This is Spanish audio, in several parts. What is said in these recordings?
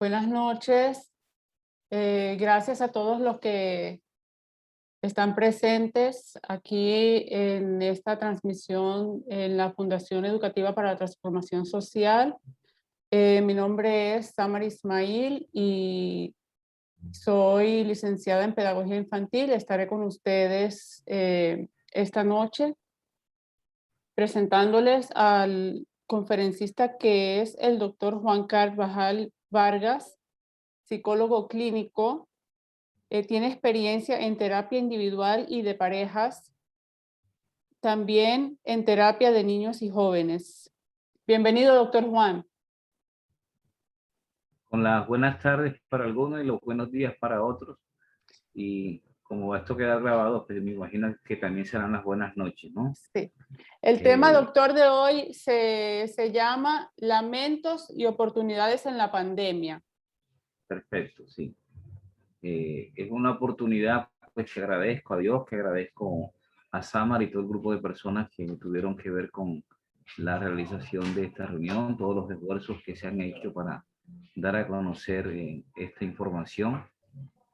Buenas noches. Gracias a todos los que están presentes aquí en esta transmisión en la Fundación Educativa para la Transformación Social. Mi nombre es Samar Ismail y soy licenciada en Pedagogía Infantil. Estaré con ustedes esta noche presentándoles al conferencista que es el doctor Juan Carvajal Vargas, psicólogo clínico. Tiene experiencia en terapia individual y de parejas, también en terapia de niños y jóvenes. Bienvenido, doctor Juan. Con las buenas tardes para algunos y los buenos días para otros. Y como esto queda grabado, pues me imagino que también serán las buenas noches, ¿no? Sí. El tema, doctor, de hoy se llama Lamentos y oportunidades en la pandemia. Perfecto, sí. Es una oportunidad, pues que agradezco a Dios, que agradezco a Samar y todo el grupo de personas que tuvieron que ver con la realización de esta reunión, todos los esfuerzos que se han hecho para dar a conocer esta información.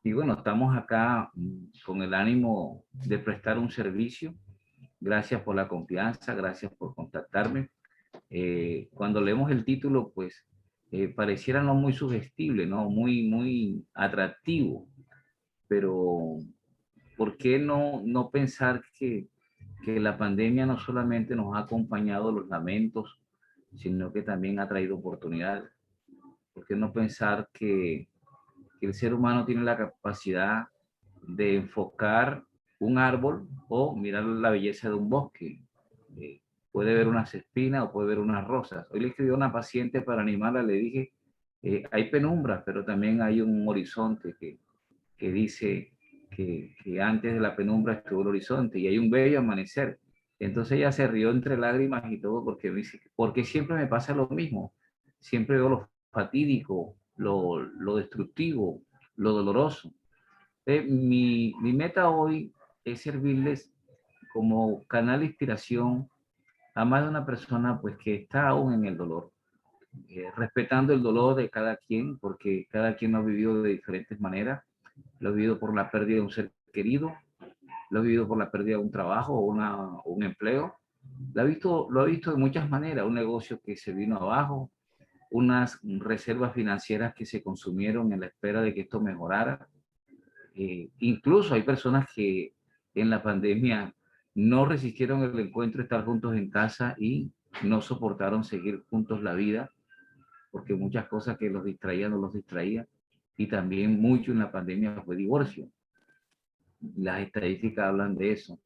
Y bueno, estamos acá con el ánimo de prestar un servicio. Gracias por la confianza, gracias por contactarme. Cuando leemos el título, pues pareciera no muy sugestible, ¿no? Muy atractivo, pero ¿por qué no pensar que la pandemia no solamente nos ha acompañado los lamentos, sino que también ha traído oportunidades? ¿Por qué no pensar que el ser humano tiene la capacidad de enfocar un árbol o mirar la belleza de un bosque? Puede ver unas espinas o puede ver unas rosas. Hoy le escribí a una paciente para animarla, le dije, hay penumbras, pero también hay un horizonte que dice que antes de la penumbra estuvo el horizonte y hay un bello amanecer. Entonces ella se rió entre lágrimas y todo porque me dice, porque siempre me pasa lo mismo, siempre veo lo fatídico, lo destructivo, lo doloroso. Mi meta hoy es servirles como canal de inspiración a más de una persona pues que está aún en el dolor, respetando el dolor de cada quien, porque cada quien lo ha vivido de diferentes maneras. Lo ha vivido por la pérdida de un ser querido, lo ha vivido por la pérdida de un trabajo o un empleo, lo ha visto de muchas maneras, un negocio que se vino abajo, unas reservas financieras que se consumieron en la espera de que esto mejorara. Incluso hay personas que en la pandemia no resistieron el encuentro, estar juntos en casa y no soportaron seguir juntos la vida, porque muchas cosas que los distraían no los distraían. Y también mucho en la pandemia fue divorcio. Las estadísticas hablan de eso.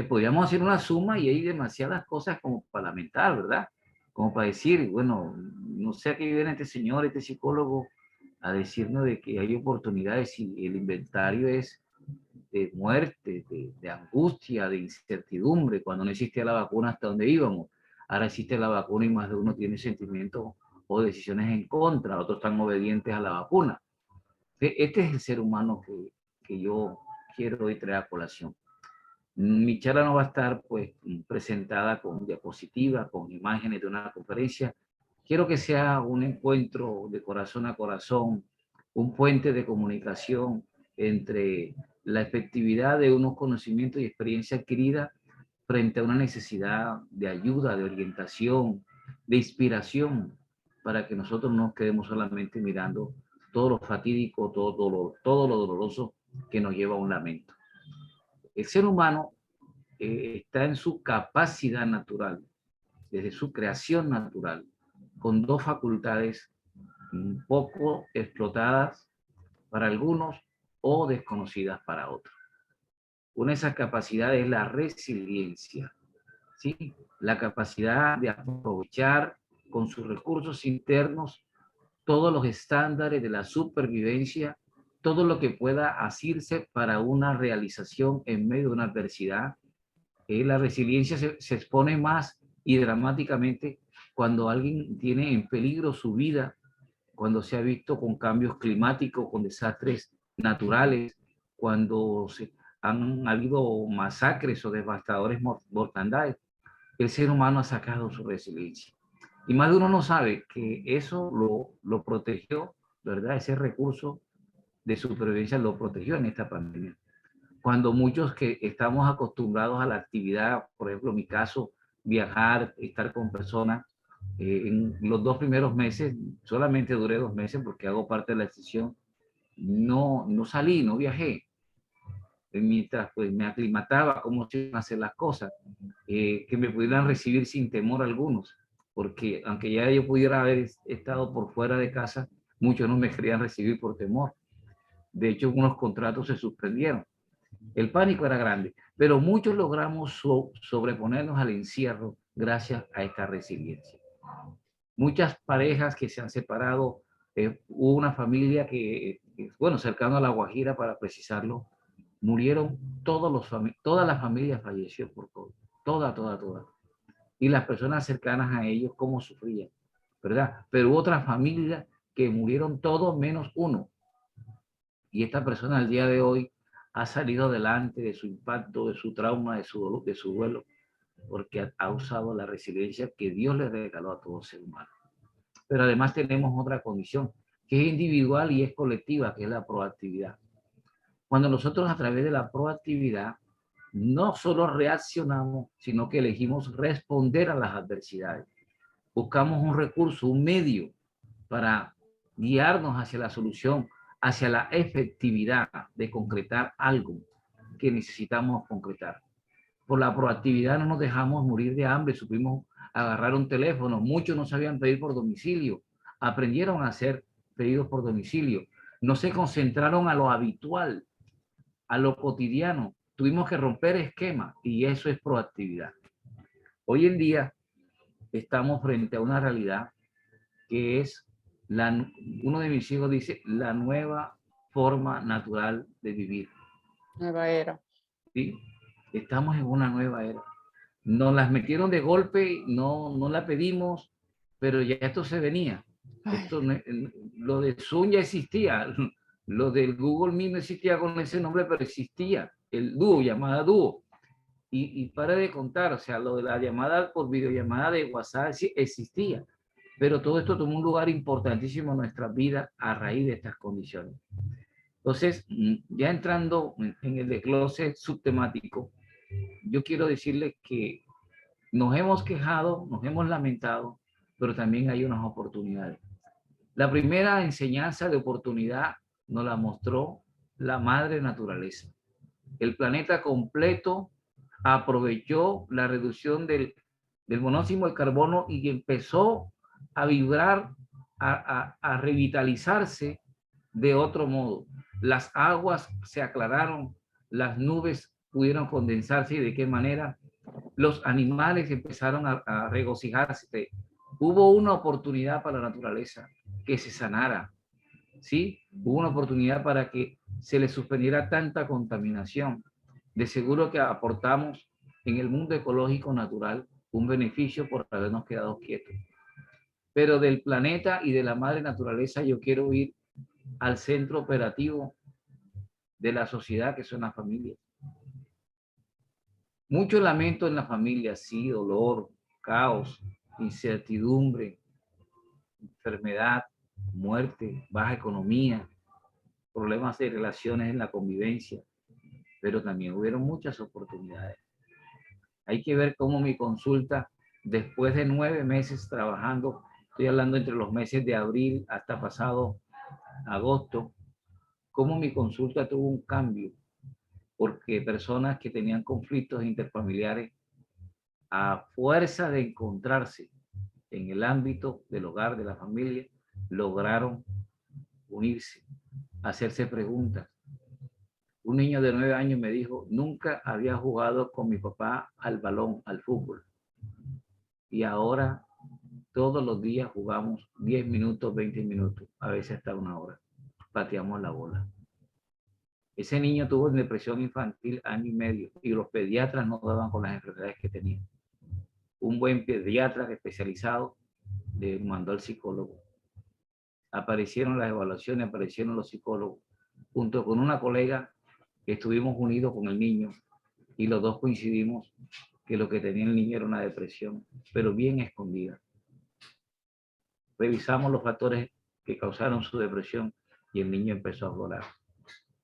Podríamos hacer una suma y hay demasiadas cosas como para lamentar, ¿verdad? Como para decir, bueno, no sé a qué viene este señor, este psicólogo, a decirnos de que hay oportunidades y el inventario es de muerte, de angustia, de incertidumbre, cuando no existía la vacuna hasta donde íbamos. Ahora existe la vacuna y más de uno tiene sentimientos o decisiones en contra, otros están obedientes a la vacuna. Este es el ser humano que yo quiero hoy traer a colación. Mi charla no va a estar pues presentada con diapositivas, con imágenes de una conferencia. Quiero que sea un encuentro de corazón a corazón, un puente de comunicación entre la efectividad de unos conocimientos y experiencia adquirida frente a una necesidad de ayuda, de orientación, de inspiración, para que nosotros no nos quedemos solamente mirando todo lo fatídico, todo lo doloroso que nos lleva a un lamento. El ser humano está en su capacidad natural, desde su creación natural, con dos facultades un poco explotadas para algunos o desconocidas para otros. Una de esas capacidades es la resiliencia, ¿sí? La capacidad de aprovechar con sus recursos internos todos los estándares de la supervivencia, todo lo que pueda asirse para una realización en medio de una adversidad. La resiliencia se expone más y dramáticamente cuando alguien tiene en peligro su vida, cuando se ha visto con cambios climáticos, con desastres naturales, cuando han habido masacres o devastadores mortandades. El ser humano ha sacado su resiliencia. Y más de uno no sabe que eso lo protegió ¿verdad? Ese recurso de supervivencia lo protegió en esta pandemia. Cuando muchos que estamos acostumbrados a la actividad, por ejemplo, en mi caso, viajar, estar con personas, en los 2 primeros meses, solamente duré 2 meses porque hago parte de la decisión, no salí, no viajé. Mientras pues me aclimataba cómo se iban a hacer las cosas, que me pudieran recibir sin temor algunos, porque aunque ya yo pudiera haber estado por fuera de casa, muchos no me querían recibir por temor. De hecho, unos contratos se suspendieron. El pánico era grande, pero muchos logramos sobreponernos al encierro gracias a esta resiliencia. Muchas parejas que se han separado, hubo una familia bueno, cercano a La Guajira para precisarlo, murieron toda la familia falleció por COVID, toda. Y las personas cercanas a ellos, cómo sufrían, ¿verdad? Pero hubo otras familias que murieron todos menos uno. Y esta persona al día de hoy ha salido adelante de su impacto, de su trauma, de su dolor, de su duelo, porque ha usado la resiliencia que Dios le regaló a todo ser humano. Pero además tenemos otra condición, que es individual y es colectiva, que es la proactividad. Cuando nosotros a través de la proactividad no solo reaccionamos, sino que elegimos responder a las adversidades. Buscamos un recurso, un medio para guiarnos hacia la solución, hacia la efectividad de concretar algo que necesitamos concretar. Por la proactividad no nos dejamos morir de hambre, supimos agarrar un teléfono, muchos no sabían pedir por domicilio, aprendieron a hacer pedidos por domicilio, no se concentraron a lo habitual, a lo cotidiano, tuvimos que romper esquemas y eso es proactividad. Hoy en día estamos frente a una realidad que es, uno de mis hijos dice, la nueva forma natural de vivir. Nueva era. ¿Sí? Estamos en una nueva era. Nos las metieron de golpe, no la pedimos, pero ya esto se venía. Esto, lo de Zoom ya existía, lo del Google Meet no existía con ese nombre, pero existía, el dúo, llamada dúo. Y para de contar, o sea, lo de la llamada por videollamada de WhatsApp sí existía, pero todo esto tomó un lugar importantísimo en nuestras vidas a raíz de estas condiciones. Entonces, ya entrando en el desglose subtemático, yo quiero decirles que nos hemos quejado, nos hemos lamentado, pero también hay unas oportunidades. La primera enseñanza de oportunidad nos la mostró la madre naturaleza. El planeta completo aprovechó la reducción del monóxido de carbono y empezó a vibrar, a revitalizarse de otro modo. Las aguas se aclararon, las nubes pudieron condensarse y de qué manera los animales empezaron a regocijarse. Hubo una oportunidad para la naturaleza que se sanara, ¿sí? Hubo una oportunidad para que se le suspendiera tanta contaminación. De seguro que aportamos en el mundo ecológico natural un beneficio por habernos quedado quietos. Pero del planeta y de la madre naturaleza yo quiero ir al centro operativo de la sociedad, que son las familias. Mucho lamento en la familia, sí, dolor, caos, incertidumbre, enfermedad, muerte, baja economía, problemas de relaciones en la convivencia, pero también hubieron muchas oportunidades. Hay que ver cómo mi consulta, después de 9 meses trabajando, estoy hablando entre los meses de abril hasta pasado agosto, cómo mi consulta tuvo un cambio, porque personas que tenían conflictos interfamiliares, a fuerza de encontrarse en el ámbito del hogar, de la familia, lograron unirse, hacerse preguntas. Un niño de 9 años me dijo, nunca había jugado con mi papá al balón, al fútbol. Y ahora todos los días jugamos 10 minutos, 20 minutos, a veces hasta 1 hora. Pateamos la bola. Ese niño tuvo depresión infantil 1 año y medio y los pediatras no daban con las enfermedades que tenía. Un buen pediatra especializado le mandó al psicólogo. Aparecieron las evaluaciones, aparecieron los psicólogos, junto con una colega que estuvimos unidos con el niño y los dos coincidimos que lo que tenía el niño era una depresión, pero bien escondida. Revisamos los factores que causaron su depresión y el niño empezó a volar.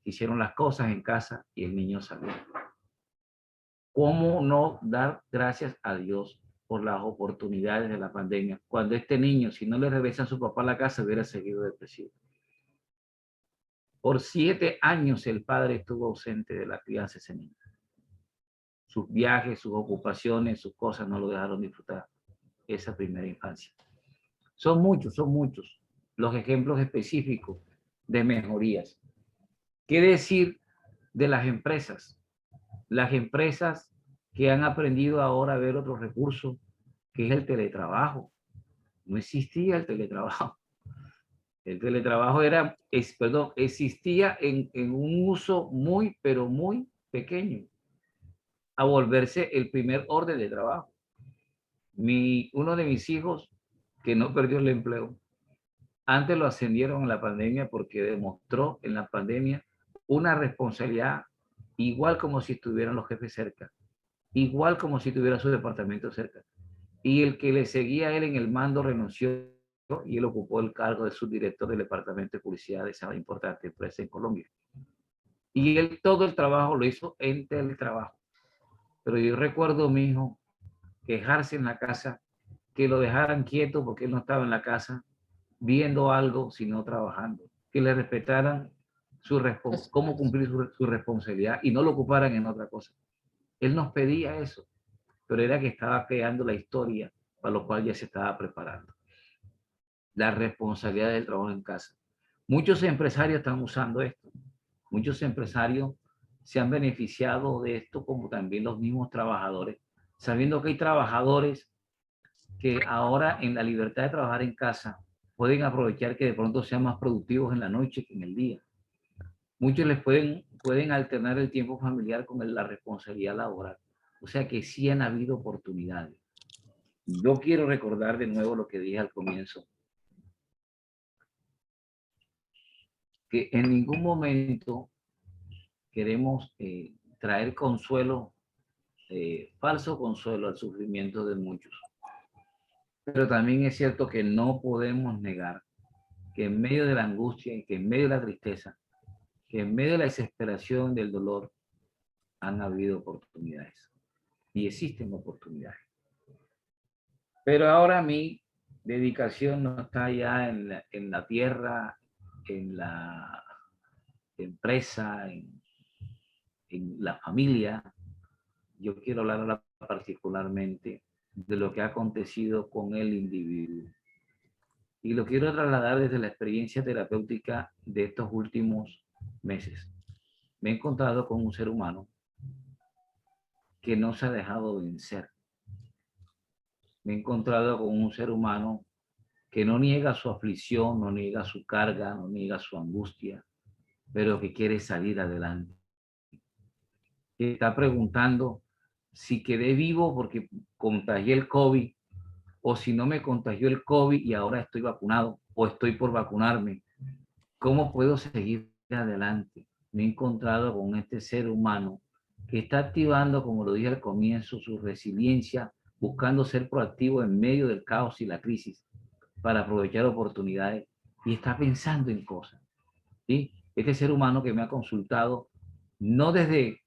Hicieron las cosas en casa y el niño salió. ¿Cómo no dar gracias a Dios por las oportunidades de la pandemia? Cuando este niño, si no le regresa a su papá a la casa, hubiera seguido depresivo. Por 7 años el padre estuvo ausente de la crianza de ese niño. Sus viajes, sus ocupaciones, sus cosas no lo dejaron disfrutar esa primera infancia. Son muchos los ejemplos específicos de mejorías. ¿Qué decir de las empresas? Las empresas que han aprendido ahora a ver otros recursos, que es el teletrabajo. No existía el teletrabajo. El teletrabajo existía en un uso muy, pero muy pequeño, a volverse el primer orden de trabajo. Uno de mis hijos, que no perdió el empleo, antes lo ascendieron en la pandemia porque demostró en la pandemia una responsabilidad igual como si estuvieran los jefes cerca, igual como si tuviera su departamento cerca. Y el que le seguía a él en el mando renunció y él ocupó el cargo de subdirector del departamento de publicidad de esa importante empresa en Colombia. Y él todo el trabajo lo hizo en teletrabajo. Pero yo recuerdo a mi hijo quejarse en la casa, que lo dejaran quieto porque él no estaba en la casa viendo algo, sino trabajando. Que le respetaran cómo cumplir su responsabilidad y no lo ocuparan en otra cosa. Él nos pedía eso, pero era que estaba creando la historia para lo cual ya se estaba preparando. La responsabilidad del trabajo en casa. Muchos empresarios están usando esto. Muchos empresarios se han beneficiado de esto, como también los mismos trabajadores, sabiendo que hay trabajadores que ahora en la libertad de trabajar en casa pueden aprovechar que de pronto sean más productivos en la noche que en el día. Muchos les pueden alternar el tiempo familiar con la responsabilidad laboral. O sea que sí han habido oportunidades. Yo quiero recordar de nuevo lo que dije al comienzo, que en ningún momento queremos traer consuelo, falso consuelo al sufrimiento de muchos. Pero también es cierto que no podemos negar que en medio de la angustia y que en medio de la tristeza, que en medio de la desesperación, del dolor, han habido oportunidades. Y existen oportunidades. Pero ahora mi dedicación no está ya en la tierra, en la empresa, en la familia. Yo quiero hablar ahora particularmente de lo que ha acontecido con el individuo. Y lo quiero trasladar desde la experiencia terapéutica de estos últimos meses. Me he encontrado con un ser humano que no se ha dejado vencer. Me he encontrado con un ser humano que no niega su aflicción, no niega su carga, no niega su angustia, pero que quiere salir adelante. Que está preguntando si quedé vivo porque contagié el COVID, o si no me contagió el COVID y ahora estoy vacunado, o estoy por vacunarme. ¿Cómo puedo seguir adelante? Me he encontrado con este ser humano que está activando, como lo dije al comienzo, su resiliencia, buscando ser proactivo en medio del caos y la crisis para aprovechar oportunidades y está pensando en cosas. ¿Sí? Este ser humano que me ha consultado, no desde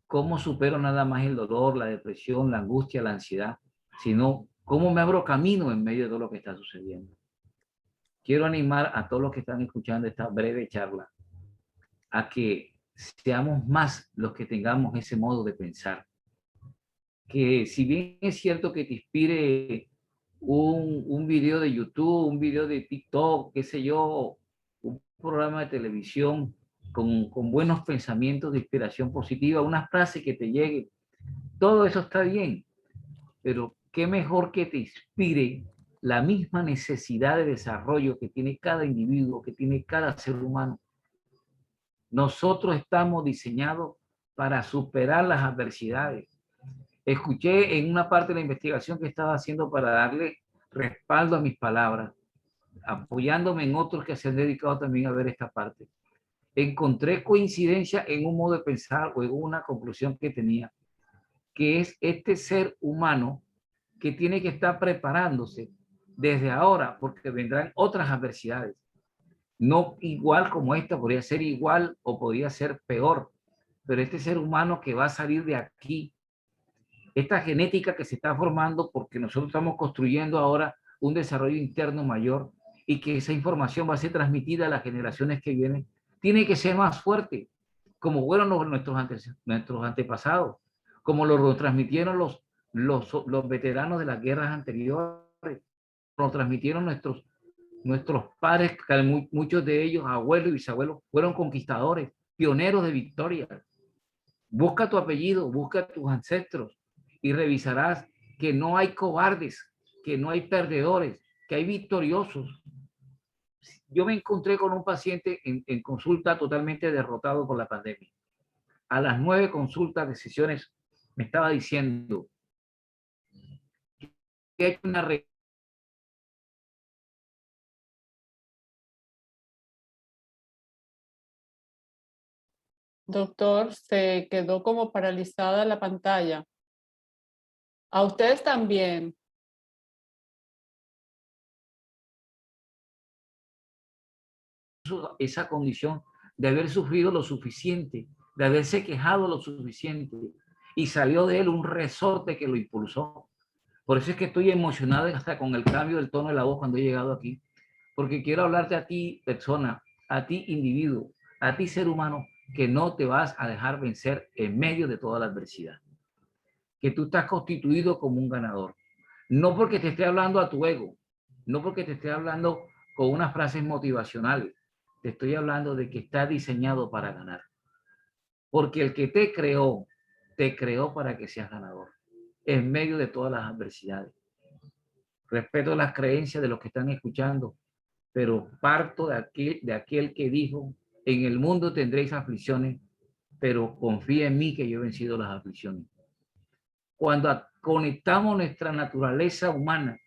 cómo supero nada más el dolor, la depresión, la angustia, la ansiedad, sino cómo me abro camino en medio de todo lo que está sucediendo. Quiero animar a todos los que están escuchando esta breve charla a que seamos más los que tengamos ese modo de pensar. Que si bien es cierto que te inspire un video de YouTube, un video de TikTok, qué sé yo, un programa de televisión con buenos pensamientos de inspiración positiva, una frase que te llegue, todo eso está bien, pero qué mejor que te inspire la misma necesidad de desarrollo que tiene cada individuo, que tiene cada ser humano. Nosotros estamos diseñados para superar las adversidades. Escuché en una parte de la investigación que estaba haciendo para darle respaldo a mis palabras, apoyándome en otros que se han dedicado también a ver esta parte. Encontré coincidencia en un modo de pensar o en una conclusión que tenía, que es este ser humano que tiene que estar preparándose desde ahora porque vendrán otras adversidades. No igual como esta, podría ser igual o podría ser peor, pero este ser humano que va a salir de aquí, esta genética que se está formando porque nosotros estamos construyendo ahora un desarrollo interno mayor y que esa información va a ser transmitida a las generaciones que vienen, tiene que ser más fuerte, como fueron nuestros antepasados, como lo transmitieron los veteranos de las guerras anteriores, lo transmitieron nuestros padres, muchos de ellos, abuelos y bisabuelos, fueron conquistadores, pioneros de victoria. Busca tu apellido, busca tus ancestros y revisarás que no hay cobardes, que no hay perdedores, que hay victoriosos. Yo me encontré con un paciente en consulta totalmente derrotado por la pandemia. A las 9 consultas de sesiones me estaba diciendo que ha hecho una Doctor, se quedó como paralizada la pantalla. A ustedes también. esa condición de haber sufrido lo suficiente, de haberse quejado lo suficiente y salió de él un resorte que lo impulsó. Por eso es que estoy emocionado hasta con el cambio del tono de la voz cuando he llegado aquí, porque quiero hablarte a ti, persona, a ti, individuo, a ti, ser humano, que no te vas a dejar vencer en medio de toda la adversidad, que tú estás constituido como un ganador. No porque te esté hablando a tu ego, no porque te esté hablando con unas frases motivacionales, te estoy hablando de que está diseñado para ganar. Porque el que te creó para que seas ganador, en medio de todas las adversidades. Respeto las creencias de los que están escuchando, pero parto de aquel que dijo, en el mundo tendréis aflicciones, pero confía en mí que yo he vencido las aflicciones. Cuando conectamos nuestra naturaleza humana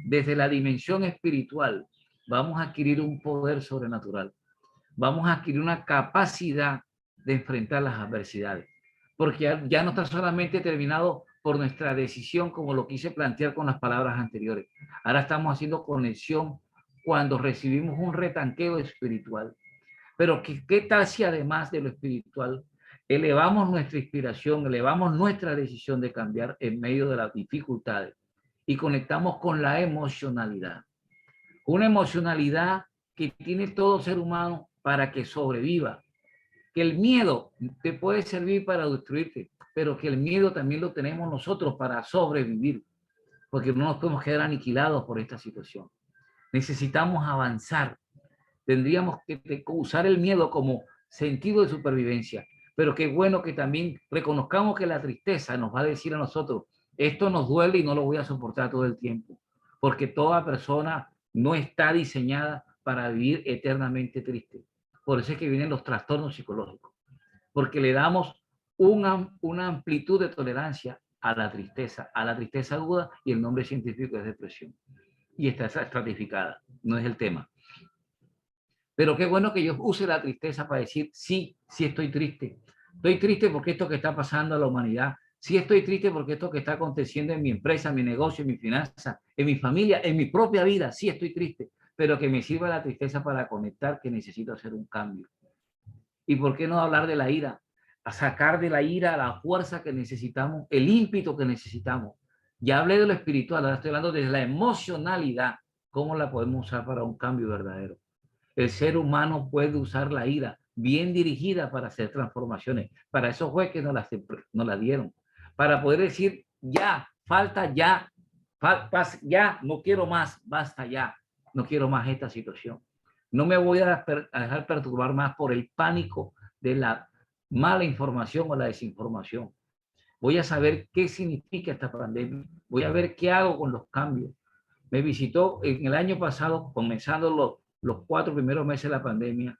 desde la dimensión espiritual, vamos a adquirir un poder sobrenatural. Vamos a adquirir una capacidad de enfrentar las adversidades. Porque ya no está solamente terminado por nuestra decisión, como lo quise plantear con las palabras anteriores. Ahora estamos haciendo conexión cuando recibimos un retanqueo espiritual. Pero ¿qué tal si además de lo espiritual elevamos nuestra inspiración, elevamos nuestra decisión de cambiar en medio de las dificultades y conectamos con la emocionalidad? Una emocionalidad que tiene todo ser humano para que sobreviva. Que el miedo te puede servir para destruirte, pero que el miedo también lo tenemos nosotros para sobrevivir, porque no nos podemos quedar aniquilados por esta situación. Necesitamos avanzar. Tendríamos que usar el miedo como sentido de supervivencia, pero qué bueno que también reconozcamos que la tristeza nos va a decir a nosotros, esto nos duele y no lo voy a soportar todo el tiempo, porque toda persona no está diseñada para vivir eternamente triste. Por eso es que vienen los trastornos psicológicos, porque le damos una amplitud de tolerancia a la tristeza aguda, y el nombre científico es depresión. Y está estratificada, no es el tema. Pero qué bueno que yo use la tristeza para decir, sí, sí estoy triste. Estoy triste porque esto que está pasando a la humanidad. Sí estoy triste porque esto que está aconteciendo en mi empresa, en mi negocio, en mi finanza, en mi familia, en mi propia vida. Sí estoy triste, pero que me sirva la tristeza para conectar que necesito hacer un cambio. ¿Y por qué no hablar de la ira? A sacar de la ira la fuerza que necesitamos, el ímpetu que necesitamos. Ya hablé de lo espiritual, ahora estoy hablando de la emocionalidad. ¿Cómo la podemos usar para un cambio verdadero? El ser humano puede usar la ira bien dirigida para hacer transformaciones. Para eso fue que nos la dieron. Para poder decir, ya, falta ya, ya, no quiero más, basta ya, no quiero más esta situación. No me voy a dejar perturbar más por el pánico de la mala información o la desinformación. Voy a saber qué significa esta pandemia. Voy a ver qué hago con los cambios. Me visitó en el año pasado, comenzando los 4 primeros meses de la pandemia,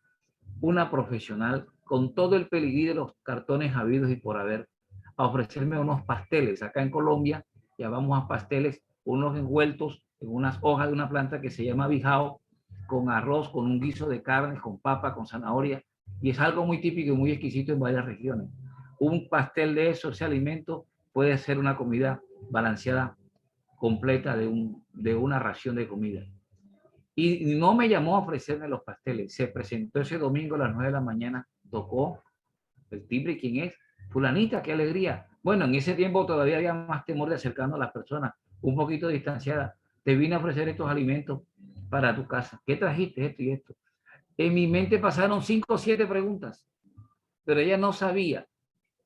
una profesional con todo el peligrí de los cartones habidos y por haber, a ofrecerme unos pasteles. Acá en Colombia llamamos a pasteles unos envueltos en unas hojas de una planta que se llama bijao, con arroz, con un guiso de carne, con papa, con zanahoria, y es algo muy típico y muy exquisito en varias regiones. Un pastel de eso, ese alimento, puede ser una comida balanceada completa de una ración de comida. Y no me llamó a ofrecerme los pasteles. Se presentó ese domingo a las 9 de la mañana, tocó el timbre. ¿Quién es? Fulanita, qué alegría. Bueno, en ese tiempo todavía había más temor de acercarnos a las personas, un poquito distanciadas. Te vine a ofrecer estos alimentos para tu casa. ¿Qué trajiste? Esto y esto. En mi mente pasaron 5 o 7 preguntas, pero ella no sabía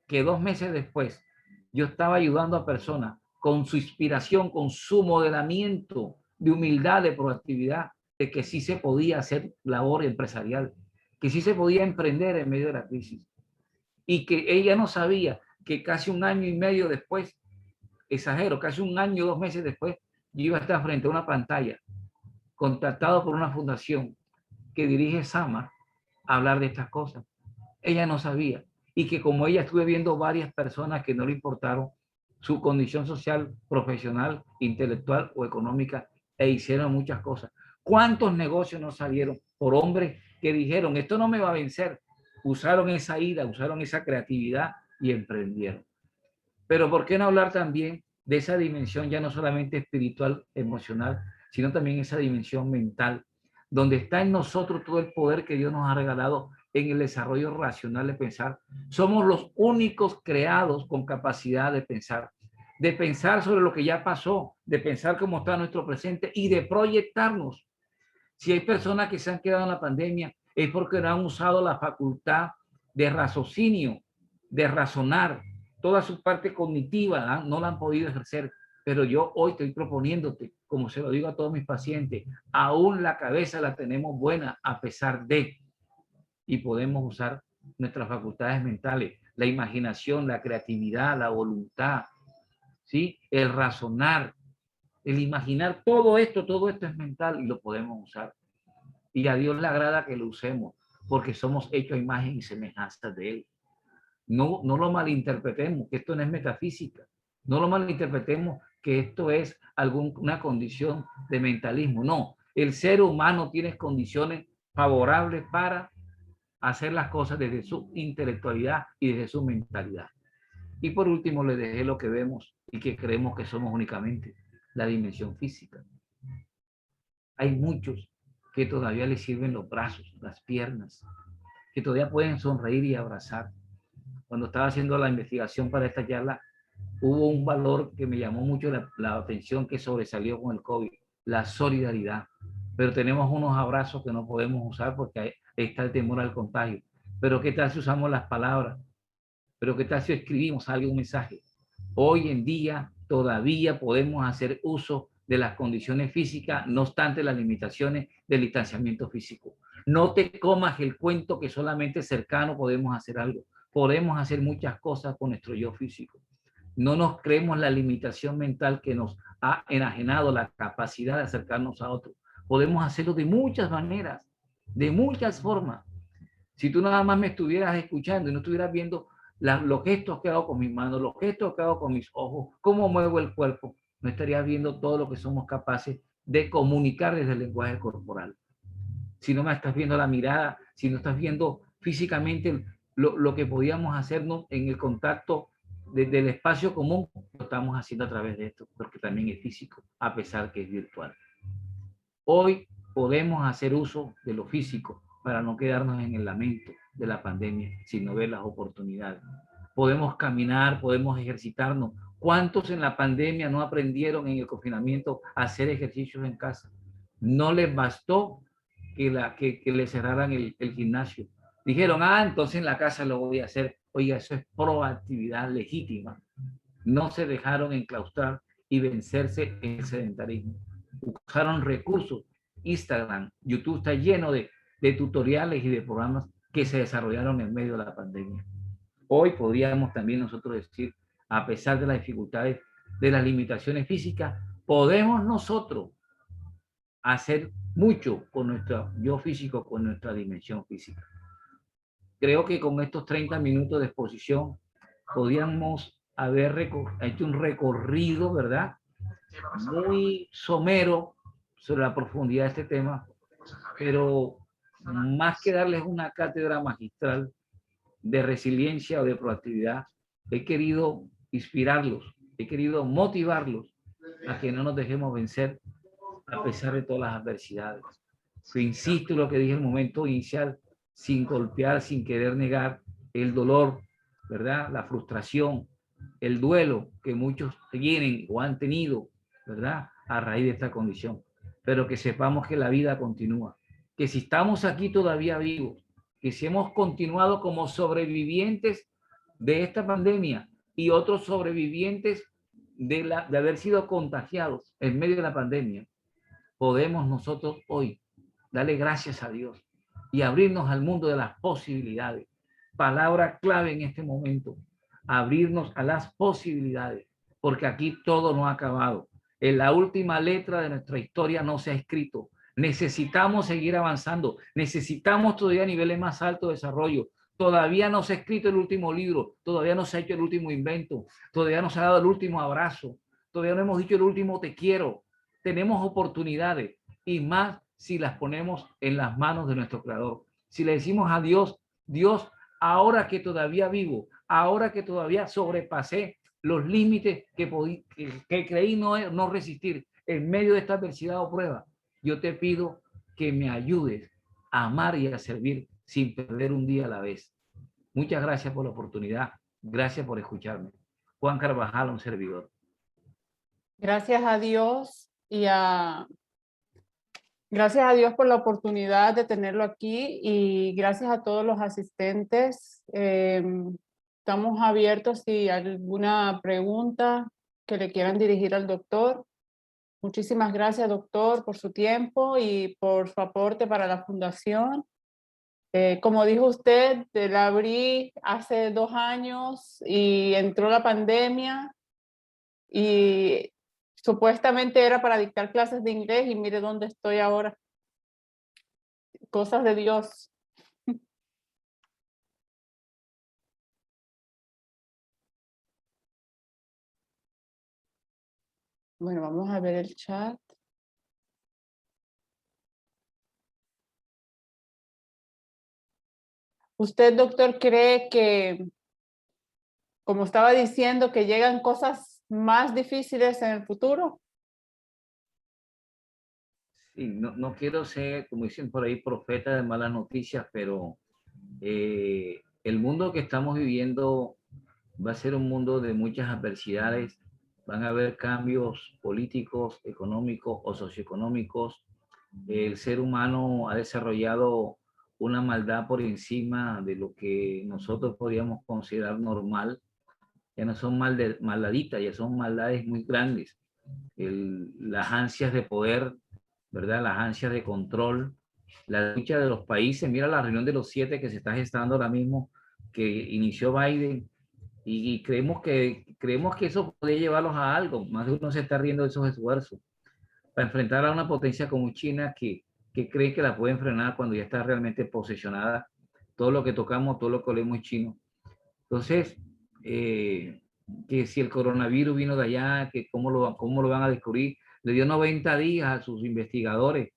que 2 meses después yo estaba ayudando a personas con su inspiración, con su modelamiento de humildad, de proactividad, de que sí se podía hacer labor empresarial, que sí se podía emprender en medio de la crisis. Y que ella no sabía que casi 1 año y medio después, exagero, casi 1 año, 2 meses después, yo iba a estar frente a una pantalla, contactado por una fundación que dirige Sama, a hablar de estas cosas. Ella no sabía. Y que como ella estuve viendo varias personas que no le importaron su condición social, profesional, intelectual o económica e hicieron muchas cosas. ¿Cuántos negocios no salieron por hombres que dijeron, esto no me va a vencer? Usaron esa ira, usaron esa creatividad y emprendieron. Pero ¿por qué no hablar también de esa dimensión ya no solamente espiritual, emocional, sino también esa dimensión mental, donde está en nosotros todo el poder que Dios nos ha regalado en el desarrollo racional de pensar? Somos los únicos creados con capacidad de pensar sobre lo que ya pasó, de pensar cómo está nuestro presente y de proyectarnos. Si hay personas que se han quedado en la pandemia, es porque no han usado la facultad de raciocinio, de razonar. Toda su parte cognitiva no la han podido ejercer. Pero yo hoy estoy proponiéndote, como se lo digo a todos mis pacientes, aún la cabeza la tenemos buena a pesar de, y podemos usar nuestras facultades mentales, la imaginación, la creatividad, la voluntad, ¿sí? El razonar, el imaginar, todo esto es mental y lo podemos usar. Y a Dios le agrada que lo usemos, porque somos hechos a imagen y semejanza de Él. No lo malinterpretemos, que esto no es metafísica. No lo malinterpretemos, que esto es alguna condición de mentalismo. No, el ser humano tiene condiciones favorables para hacer las cosas desde su intelectualidad y desde su mentalidad. Y por último, le dejé lo que vemos y que creemos que somos únicamente, la dimensión física. Hay muchos que todavía les sirven los brazos, las piernas, que todavía pueden sonreír y abrazar. Cuando estaba haciendo la investigación para esta charla, hubo un valor que me llamó mucho la atención, que sobresalió con el COVID, la solidaridad. Pero tenemos unos abrazos que no podemos usar porque ahí está el temor al contagio. Pero ¿qué tal si usamos las palabras? Pero ¿qué tal si escribimos algún mensaje? Hoy en día todavía podemos hacer uso de las condiciones físicas, no obstante las limitaciones del distanciamiento físico. No te comas el cuento que solamente cercano podemos hacer algo. Podemos hacer muchas cosas con nuestro yo físico. No nos creemos la limitación mental que nos ha enajenado la capacidad de acercarnos a otros. Podemos hacerlo de muchas maneras, de muchas formas. Si tú nada más me estuvieras escuchando y no estuvieras viendo los gestos que hago con mis manos, los gestos que hago con mis ojos, cómo muevo el cuerpo, no estarías viendo todo lo que somos capaces de comunicar desde el lenguaje corporal. Si no me estás viendo la mirada, si no estás viendo físicamente lo que podíamos hacernos en el contacto del espacio común, lo estamos haciendo a través de esto, porque también es físico, a pesar que es virtual. Hoy podemos hacer uso de lo físico para no quedarnos en el lamento de la pandemia, sino ver las oportunidades. Podemos caminar, podemos ejercitarnos. ¿Cuántos en la pandemia no aprendieron en el confinamiento a hacer ejercicios en casa? No les bastó que le cerraran el gimnasio. Dijeron, entonces en la casa lo voy a hacer. Oiga, eso es proactividad legítima. No se dejaron enclaustrar y vencerse en el sedentarismo. Usaron recursos. Instagram, YouTube está lleno de tutoriales y de programas que se desarrollaron en medio de la pandemia. Hoy podríamos también nosotros decir, a pesar de las dificultades, de las limitaciones físicas, podemos nosotros hacer mucho con nuestro yo físico, con nuestra dimensión física. Creo que con estos 30 minutos de exposición podríamos haber hecho un recorrido, ¿verdad? Muy somero sobre la profundidad de este tema, pero más que darles una cátedra magistral de resiliencia o de proactividad, he querido inspirarlos, he querido motivarlos a que no nos dejemos vencer a pesar de todas las adversidades. insisto en lo que dije en el momento inicial, sin golpear, sin querer negar el dolor, ¿verdad? La frustración, el duelo que muchos tienen o han tenido, ¿verdad? A raíz de esta condición. Pero que sepamos que la vida continúa, que si estamos aquí todavía vivos, que si hemos continuado como sobrevivientes de esta pandemia y otros sobrevivientes de haber sido contagiados en medio de la pandemia, podemos nosotros hoy darle gracias a Dios y abrirnos al mundo de las posibilidades. Palabra clave en este momento, abrirnos a las posibilidades, porque aquí todo no ha acabado. En la última letra de nuestra historia no se ha escrito. Necesitamos seguir avanzando, necesitamos todavía niveles más altos de desarrollo. Todavía no se ha escrito el último libro, todavía no se ha hecho el último invento, todavía no se ha dado el último abrazo, todavía no hemos dicho el último te quiero. Tenemos oportunidades y más si las ponemos en las manos de nuestro Creador. Si le decimos a Dios, Dios, ahora que todavía vivo, ahora que todavía sobrepasé los límites que creí no resistir en medio de esta adversidad o prueba, yo te pido que me ayudes a amar y a servir sin perder un día a la vez. Muchas gracias por la oportunidad. Gracias por escucharme. Juan Carvajal, un servidor. Gracias a Dios gracias a Dios por la oportunidad de tenerlo aquí y gracias a todos los asistentes. Estamos abiertos si hay alguna pregunta que le quieran dirigir al doctor. Muchísimas gracias, doctor, por su tiempo y por su aporte para la fundación. Como dijo usted, la abrí hace 2 años y entró la pandemia y supuestamente era para dictar clases de inglés y mire dónde estoy ahora. Cosas de Dios. Bueno, vamos a ver el chat. ¿Usted, doctor, cree que, como estaba diciendo, que llegan cosas más difíciles en el futuro? Sí, no quiero ser, como dicen por ahí, profeta de malas noticias, pero el mundo que estamos viviendo va a ser un mundo de muchas adversidades. Van a haber cambios políticos, económicos o socioeconómicos. El ser humano ha desarrollado una maldad por encima de lo que nosotros podríamos considerar normal. Ya no son maldaditas, ya son maldades muy grandes. Las ansias de poder, ¿verdad? Las ansias de control, la lucha de los países. Mira la reunión de los 7 que se está gestando ahora mismo, que inició Biden, y creemos que eso podría llevarlos a algo. Más de uno se está riendo de esos esfuerzos para enfrentar a una potencia como China que cree que la pueden frenar cuando ya está realmente posesionada. Todo lo que tocamos, todo lo que olemos es chino. Entonces, que si el coronavirus vino de allá, que cómo lo van a descubrir. Le dio 90 días a sus investigadores